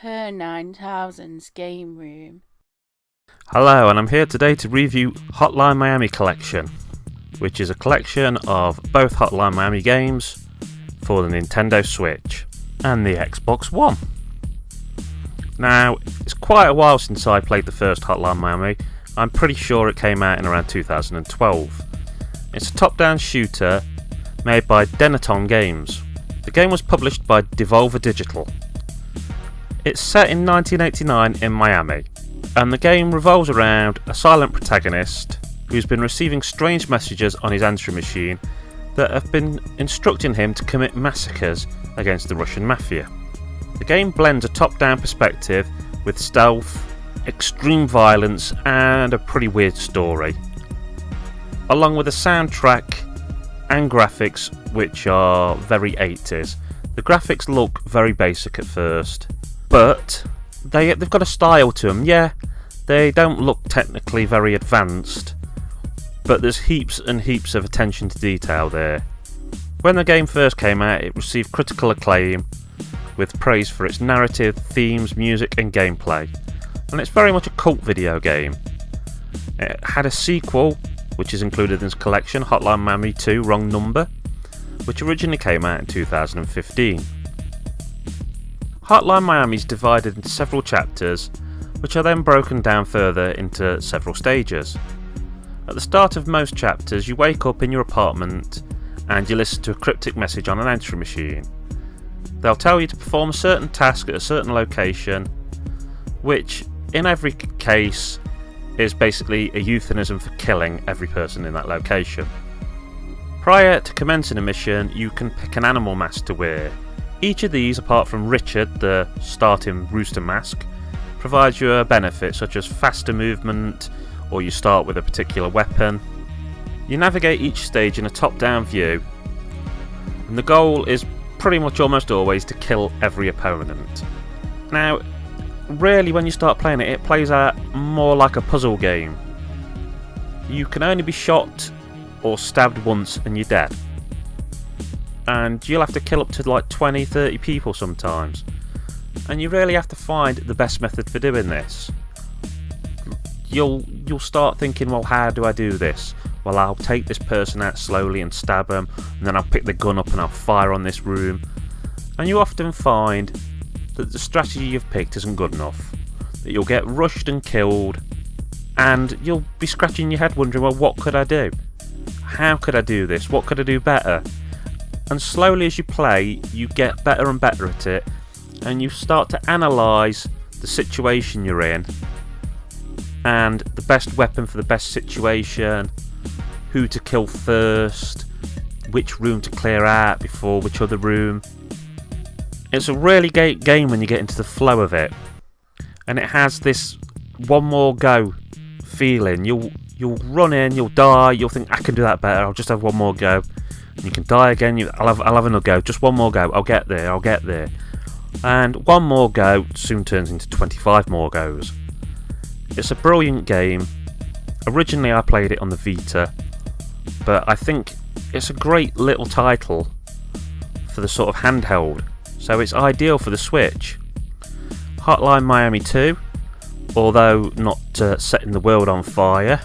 Her 9000's game room. Hello, and I'm here today to review Hotline Miami Collection, which is a collection of both Hotline Miami games for the Nintendo Switch and the Xbox One. Now, it's quite a while since I played the first Hotline Miami. I'm pretty sure it came out in around 2012. It's a top-down shooter made by Denaton Games. The game was published by Devolver Digital. It's set in 1989 in Miami, and the game revolves around a silent protagonist who's been receiving strange messages on his answering machine that have been instructing him to commit massacres against the Russian mafia. The game blends a top-down perspective with stealth, extreme violence, and a pretty weird story, along with a soundtrack and graphics which are very 80s. The graphics look very basic at first, but they've got a style to them. Yeah, they don't look technically very advanced, but there's heaps and heaps of attention to detail there. When the game first came out, it received critical acclaim, with praise for its narrative, themes, music and gameplay, and it's very much a cult video game. It had a sequel, which is included in this collection, Hotline Miami 2 Wrong Number, which originally came out in 2015. Hotline Miami is divided into several chapters, which are then broken down further into several stages. At the start of most chapters, you wake up in your apartment and you listen to a cryptic message on an answering machine. They'll tell you to perform a certain task at a certain location, which in every case is basically a euphemism for killing every person in that location. Prior to commencing a mission, you can pick an animal mask to wear. Each of these, apart from Richard, the starting rooster mask, provides you a benefit such as faster movement, or you start with a particular weapon. You navigate each stage in a top-down view, and the goal is pretty much almost always to kill every opponent. Now, really when you start playing it, it plays out more like a puzzle game. You can only be shot or stabbed once and you're dead. And you'll have to kill up to like 20-30 people sometimes. And you really have to find the best method for doing this. You'll start thinking, well, how do I do this? Well, I'll take this person out slowly and stab them, and then I'll pick the gun up and I'll fire on this room. And you often find that the strategy you've picked isn't good enough. That you'll get rushed and killed, and you'll be scratching your head wondering, well, what could I do? How could I do this? What could I do better? And slowly as you play, you get better and better at it, and you start to analyse the situation you're in, and the best weapon for the best situation, who to kill first, which room to clear out before which other room. It's a really great game when you get into the flow of it, and it has this one more go feeling. You'll run in, you'll die, you'll think, I can do that better, I'll just have one more go. And you can die again, I'll have another go, just one more go, I'll get there. And one more go soon turns into 25 more goes. It's a brilliant game. Originally I played it on the Vita, but I think it's a great little title for the sort of handheld, so it's ideal for the Switch. Hotline Miami 2, although not setting the world on fire,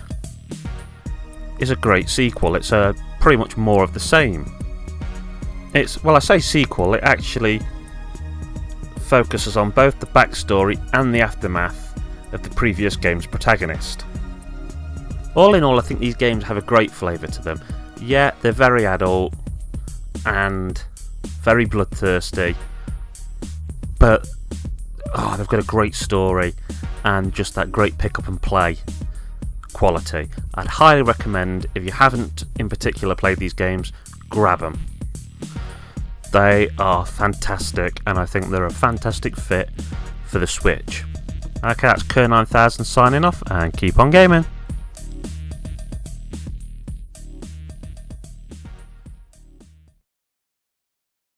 is a great sequel. It's pretty much more of the same. I say sequel, it actually focuses on both the backstory and the aftermath of the previous game's protagonist. All in all, I think these games have a great flavour to them. Yeah, they're very adult and very bloodthirsty, but they've got a great story and just that great pick up and play quality. I'd highly recommend, if you haven't in particular played these games, grab them. They are fantastic, and I think they're a fantastic fit for the Switch. Okay, that's Kerr 9000 signing off, and keep on gaming.